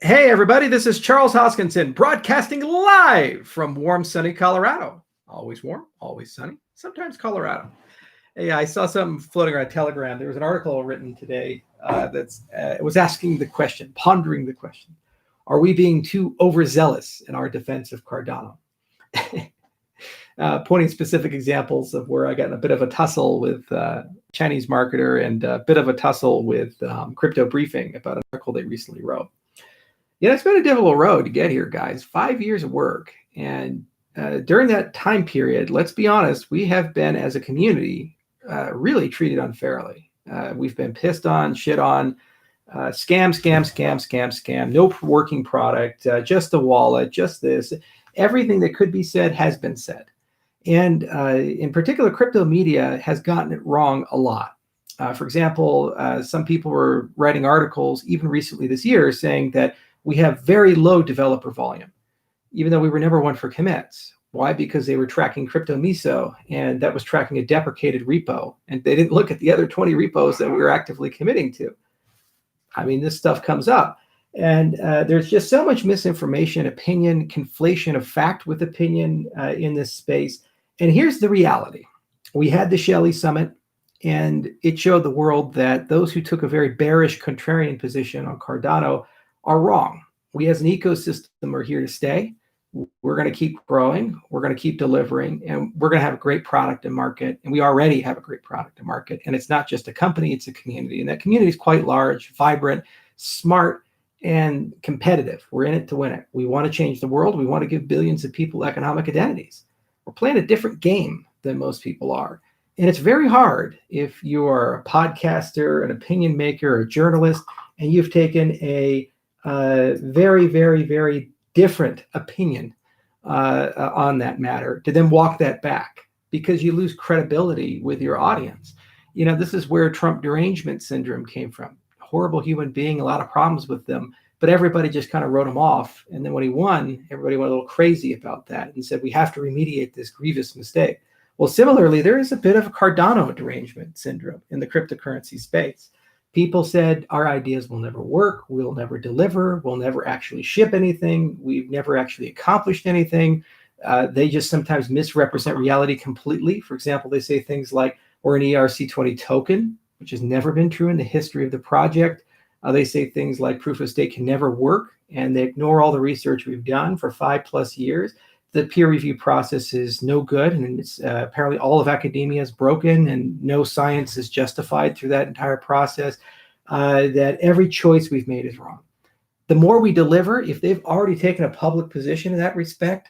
Hey, everybody, this is Charles Hoskinson broadcasting live from warm, sunny Colorado. Always warm, always sunny, sometimes Colorado. Hey, I saw something floating around Telegram. There was an article written today it was asking the question, pondering the question, are we being too overzealous in our defense of Cardano? Pointing specific examples of where I got in a bit of a tussle with Chinese marketer and a bit of a tussle with Crypto Briefing about an article they recently wrote. Yeah, it's been a difficult road to get here, guys. 5 years of work. And during that time period, let's be honest, we have been, as a community, really treated unfairly. We've been pissed on, shit on, scam, no working product, just a wallet, just this. Everything that could be said has been said. And in particular, crypto media has gotten it wrong a lot. For example, some people were writing articles, even recently this year, saying that we have very low developer volume, even though we were number one for commits. Why? Because they were tracking Crypto Miso, and that was tracking a deprecated repo. And they didn't look at the other 20 repos that we were actively committing to. I mean, this stuff comes up. And there's just so much misinformation, opinion, conflation of fact with opinion in this space. And here's the reality. We had the Shelley Summit, and it showed the world that those who took a very bearish contrarian position on Cardano are wrong. We as an ecosystem are here to stay. We're going to keep growing. We're going to keep delivering, and we're going to have a great product in market. And we already have a great product in market. And it's not just a company, it's a community. And that community is quite large, vibrant, smart, and competitive. We're in it to win it. We want to change the world. We want to give billions of people economic identities. We're playing a different game than most people are. And it's very hard if you are a podcaster, an opinion maker, a journalist, and you've taken a very, very, very different opinion on that matter to then walk that back, because you lose credibility with your audience. You know, this is where Trump derangement syndrome came from. Horrible human being, a lot of problems with them, but everybody just kind of wrote him off. And then when he won, everybody went a little crazy about that and said, we have to remediate this grievous mistake. Well, similarly, there is a bit of a Cardano derangement syndrome in the cryptocurrency space. People said our ideas will never work, we'll never deliver, we'll never actually ship anything, we've never actually accomplished anything. They just sometimes misrepresent reality completely. For example, they say things like, we're an ERC20 token, which has never been true in the history of the project. They say things like proof of stake can never work, and they ignore all the research we've done for 5+ years. The peer review process is no good, and it's apparently all of academia is broken, and no science is justified through that entire process. That every choice we've made is wrong. The more we deliver, if they've already taken a public position in that respect,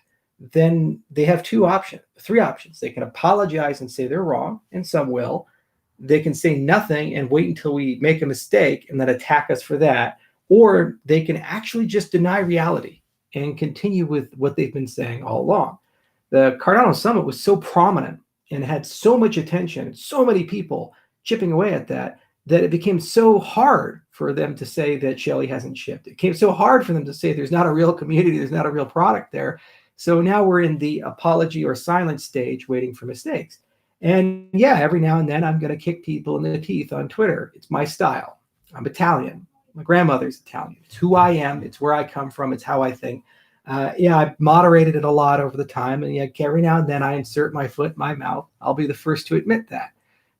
then they have three options. They can apologize and say they're wrong, and some will. They can say nothing and wait until we make a mistake and then attack us for that, or they can actually just deny reality and continue with what they've been saying all along. The Cardano Summit was so prominent and had so much attention, so many people chipping away at that it became so hard for them to say that Shelley hasn't shipped. It became so hard for them to say there's not a real community, there's not a real product there. So now we're in the apology or silence stage, waiting for mistakes. And yeah, every now and then I'm going to kick people in the teeth on Twitter. It's my style. I'm Italian. My grandmother's Italian. It's who I am. It's where I come from. It's how I think. I've moderated it a lot over the time. And every now and then I insert my foot in my mouth. I'll be the first to admit that.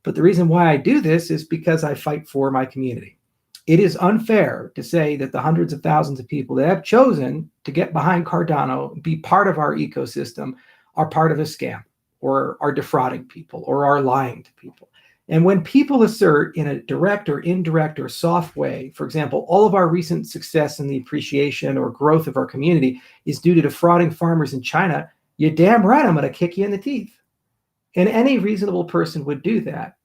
But the reason why I do this is because I fight for my community. It is unfair to say that the hundreds of thousands of people that have chosen to get behind Cardano, be part of our ecosystem, are part of a scam, or are defrauding people, or are lying to people. And when people assert in a direct or indirect or soft way, for example, all of our recent success in the appreciation or growth of our community is due to defrauding farmers in China, you're damn right I'm going to kick you in the teeth. And any reasonable person would do that,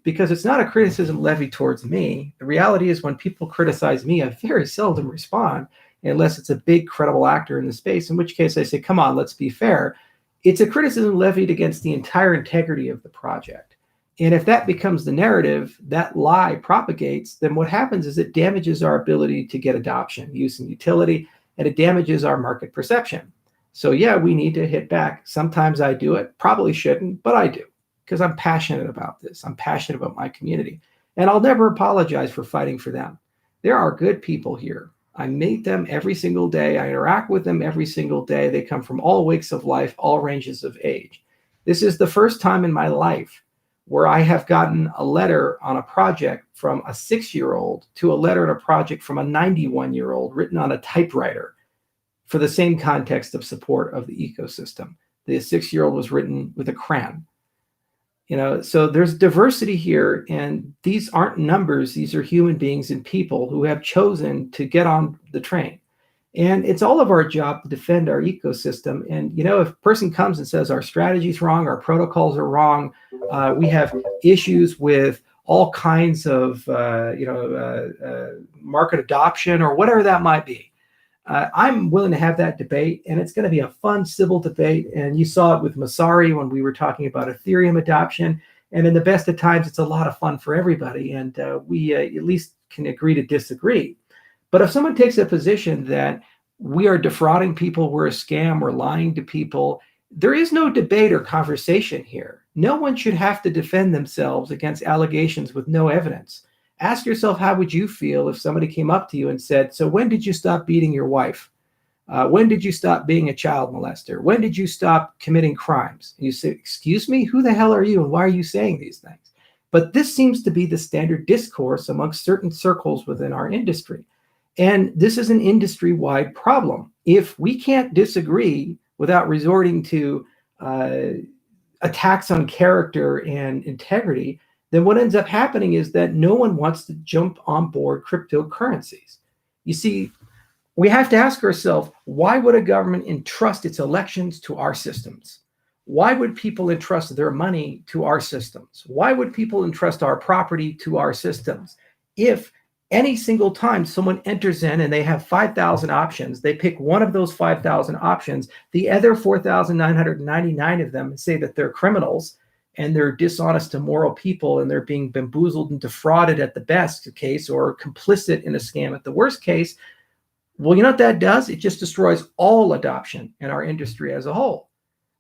because it's not a criticism levied towards me. The reality is, when people criticize me, I very seldom respond unless it's a big credible actor in the space, in which case I say, come on, let's be fair. It's a criticism levied against the entire integrity of the project. And if that becomes the narrative, that lie propagates, then what happens is it damages our ability to get adoption, use, and utility, and it damages our market perception. So yeah, we need to hit back. Sometimes I do it, probably shouldn't, but I do, because I'm passionate about this. I'm passionate about my community, and I'll never apologize for fighting for them. There are good people here. I meet them every single day. I interact with them every single day. They come from all walks of life, all ranges of age. This is the first time in my life where I have gotten a letter on a project from a 6-year-old to a letter on a project from a 91-year-old written on a typewriter for the same context of support of the ecosystem. The 6-year-old was written with a crayon. So there's diversity here, and these aren't numbers. These are human beings and people who have chosen to get on the train. And it's all of our job to defend our ecosystem. And, if a person comes and says our strategy's wrong, our protocols are wrong, we have issues with all kinds of, market adoption or whatever that might be. I'm willing to have that debate, and it's going to be a fun civil debate. And you saw it with Masari when we were talking about Ethereum adoption. And in the best of times, it's a lot of fun for everybody. And we at least can agree to disagree. But if someone takes a position that we are defrauding people, we're a scam, we're lying to people, there is no debate or conversation here. No one should have to defend themselves against allegations with no evidence. Ask yourself, how would you feel if somebody came up to you and said, so when did you stop beating your wife? When did you stop being a child molester? When did you stop committing crimes? And you say, excuse me, who the hell are you and why are you saying these things? But this seems to be the standard discourse amongst certain circles within our industry. And this is an industry-wide problem. If we can't disagree without resorting to attacks on character and integrity, then what ends up happening is that no one wants to jump on board cryptocurrencies. You see, we have to ask ourselves, why would a government entrust its elections to our systems? Why would people entrust their money to our systems? Why would people entrust our property to our systems? If any single time someone enters in and they have 5,000 options, they pick one of those 5,000 options, the other 4,999 of them say that they're criminals and they're dishonest, immoral people, and they're being bamboozled and defrauded at the best case or complicit in a scam at the worst case. Well, you know what that does? It just destroys all adoption in our industry as a whole.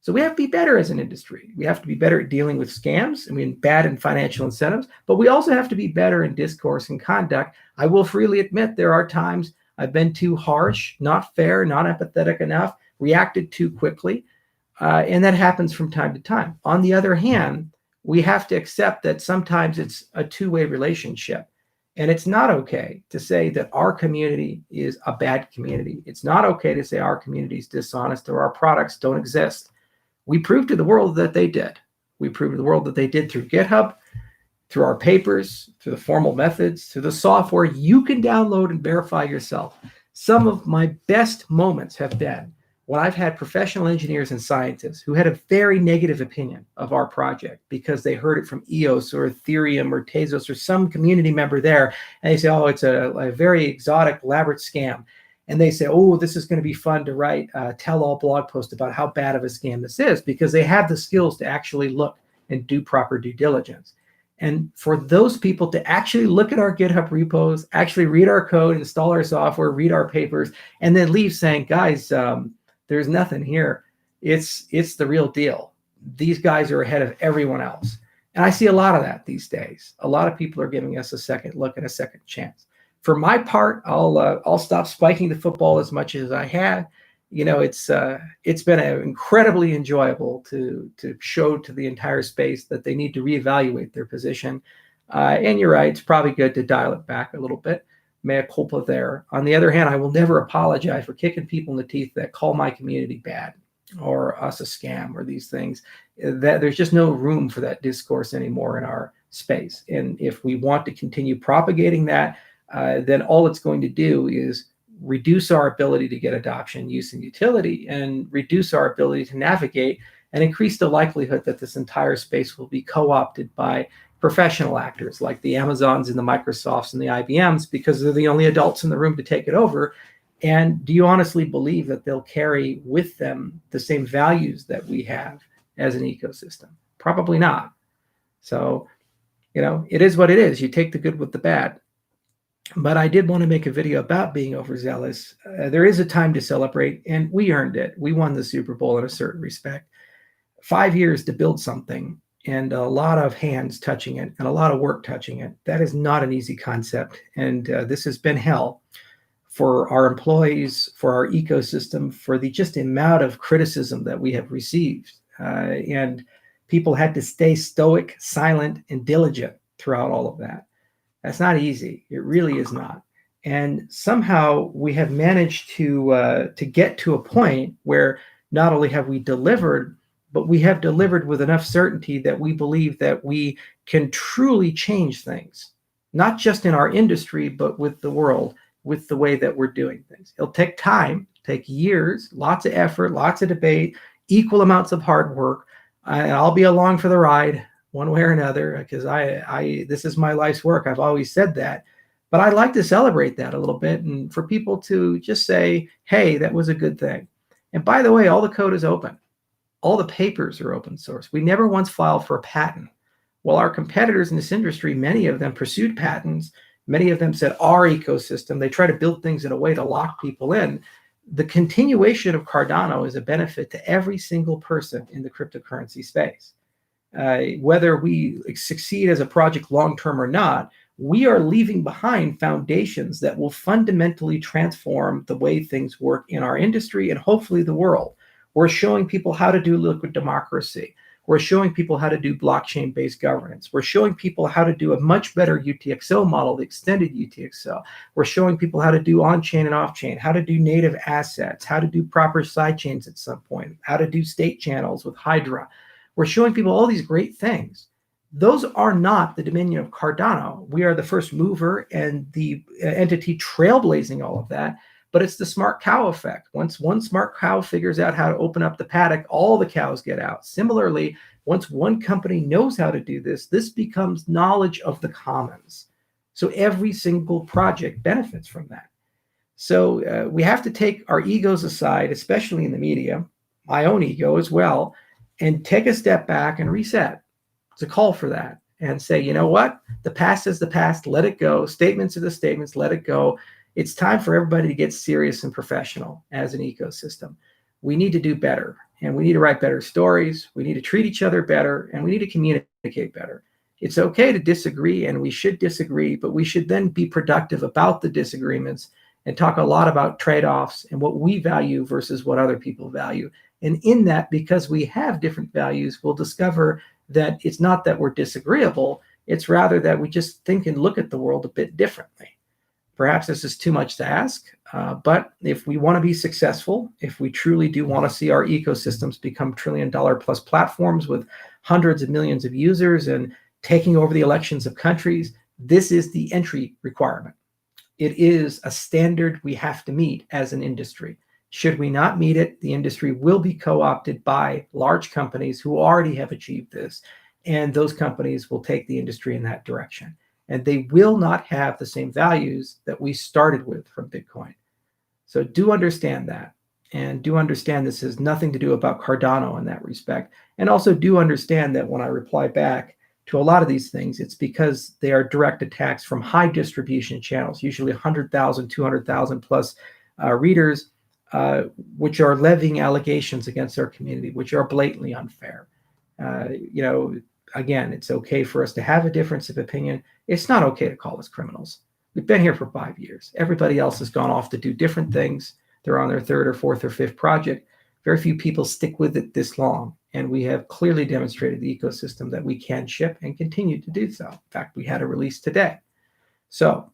So we have to be better as an industry. We have to be better at dealing with scams. Bad in financial incentives, but we also have to be better in discourse and conduct. I will freely admit there are times I've been too harsh, not fair, not empathetic enough, reacted too quickly. And that happens from time to time. On the other hand, we have to accept that sometimes it's a two-way relationship. And it's not okay to say that our community is a bad community. It's not okay to say our community is dishonest or our products don't exist. We proved to the world that they did. We proved to the world that they did through GitHub, through our papers, through the formal methods, through the software you can download and verify yourself. Some of my best moments have been when I've had professional engineers and scientists who had a very negative opinion of our project because they heard it from EOS or Ethereum or Tezos or some community member there, and they say, oh, it's a very exotic, elaborate scam. And they say, oh, this is going to be fun to write a tell-all blog post about how bad of a scam this is, because they have the skills to actually look and do proper due diligence. And for those people to actually look at our GitHub repos, actually read our code, install our software, read our papers, and then leave saying, guys, there's nothing here. It's the real deal. These guys are ahead of everyone else. And I see a lot of that these days. A lot of people are giving us a second look and a second chance. For my part, I'll stop spiking the football as much as I have. It's been incredibly enjoyable to show to the entire space that they need to reevaluate their position. And you're right, it's probably good to dial it back a little bit. Mea culpa there. On the other hand, I will never apologize for kicking people in the teeth that call my community bad or us a scam or these things. That there's just no room for that discourse anymore in our space. And if we want to continue propagating that, then all it's going to do is reduce our ability to get adoption, use, and utility, and reduce our ability to navigate and increase the likelihood that this entire space will be co-opted by professional actors like the Amazons and the Microsofts and the IBMs, because they're the only adults in the room to take it over. And do you honestly believe that they'll carry with them the same values that we have as an ecosystem? Probably not. So, it is what it is. You take the good with the bad. But I did want to make a video about being overzealous. There is a time to celebrate, and we earned it. We won the Super Bowl in a certain respect. 5 years to build something, and a lot of hands touching it, and a lot of work touching it. That is not an easy concept, and this has been hell. for our employees, for our ecosystem, for the just amount of criticism that we have received. And people had to stay stoic, silent, and diligent throughout all of that. That's not easy. It really is not. And somehow we have managed to get to a point where not only have we delivered, but we have delivered with enough certainty that we believe that we can truly change things, not just in our industry, but with the world, with the way that we're doing things. It'll take time, take years, lots of effort, lots of debate, equal amounts of hard work. I'll be along for the ride one way or another, because I this is my life's work. I've always said that. But I'd like to celebrate that a little bit, and for people to just say, hey, that was a good thing. And by the way, all the code is open. All the papers are open source. We never once filed for a patent. While our competitors in this industry, many of them pursued patents, many of them said our ecosystem, they try to build things in a way to lock people in. The continuation of Cardano is a benefit to every single person in the cryptocurrency space. Whether we succeed as a project long-term or not, we are leaving behind foundations that will fundamentally transform the way things work in our industry and hopefully the world. We're showing people how to do liquid democracy. We're showing people how to do blockchain-based governance. We're showing people how to do a much better UTXO model, the extended UTXO. We're showing people how to do on-chain and off-chain, how to do native assets, how to do proper sidechains at some point, how to do state channels with Hydra. We're showing people all these great things. Those are not the dominion of Cardano. We are the first mover and the entity trailblazing all of that, but it's the smart cow effect. Once one smart cow figures out how to open up the paddock, all the cows get out. Similarly, once one company knows how to do this, this becomes knowledge of the commons. So every single project benefits from that. So we have to take our egos aside, especially in the media, my own ego as well, and take a step back and reset. It's a call for that, and say, you know what? The past is the past. Let it go. Statements are the statements. Let it go. It's time for everybody to get serious and professional as an ecosystem. We need to do better, and we need to write better stories. We need to treat each other better, and we need to communicate better. It's okay to disagree, and we should disagree, but we should then be productive about the disagreements and talk a lot about trade-offs and what we value versus what other people value. And in that, because we have different values, we'll discover that it's not that we're disagreeable, it's rather that we just think and look at the world a bit differently. Perhaps this is too much to ask, but if we want to be successful, if we truly do want to see our ecosystems become trillion-dollar plus platforms with hundreds of millions of users and taking over the elections of countries, this is the entry requirement. It is a standard we have to meet as an industry. Should we not meet it, the industry will be co-opted by large companies who already have achieved this, and those companies will take the industry in that direction. And they will not have the same values that we started with from Bitcoin. So do understand that, and do understand this has nothing to do about Cardano in that respect. And also do understand that when I reply back to a lot of these things, it's because they are direct attacks from high distribution channels, usually 100,000, 200,000 plus readers, which are levying allegations against our community, which are blatantly unfair. Again, it's okay for us to have a difference of opinion. It's not okay to call us criminals. We've been here for 5 years. Everybody else has gone off to do different things. They're on their third or fourth or fifth project. Very few people stick with it this long. And we have clearly demonstrated the ecosystem that we can ship and continue to do so. In fact, we had a release today. So,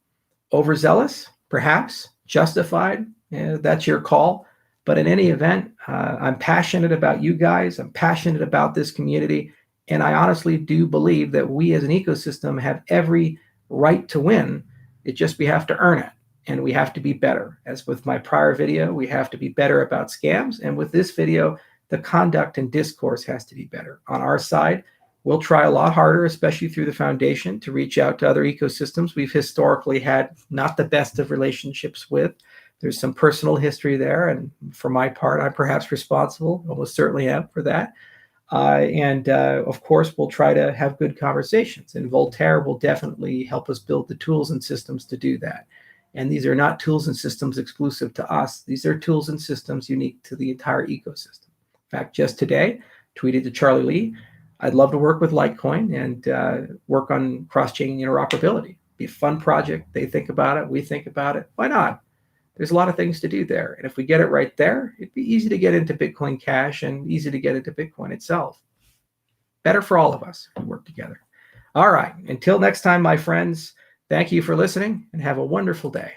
overzealous, perhaps, justified, that's your call. But in any event, I'm passionate about you guys. I'm passionate about this community. And I honestly do believe that we as an ecosystem have every right to win. It just, we have to earn it. And we have to be better. As with my prior video, we have to be better about scams. And with this video, the conduct and discourse has to be better. On our side, we'll try a lot harder, especially through the foundation, to reach out to other ecosystems we've historically had not the best of relationships with. There's some personal history there. And for my part, I'm perhaps responsible, almost certainly am for that. Of course, we'll try to have good conversations. And Voltaire will definitely help us build the tools and systems to do that. And these are not tools and systems exclusive to us. These are tools and systems unique to the entire ecosystem. In fact, just today, tweeted to Charlie Lee, I'd love to work with Litecoin and work on cross-chain interoperability. Be a fun project. They think about it. We think about it. Why not? There's a lot of things to do there. And if we get it right there, it'd be easy to get into Bitcoin Cash and easy to get into Bitcoin itself. Better for all of us if we work together. All right. Until next time, my friends, thank you for listening and have a wonderful day.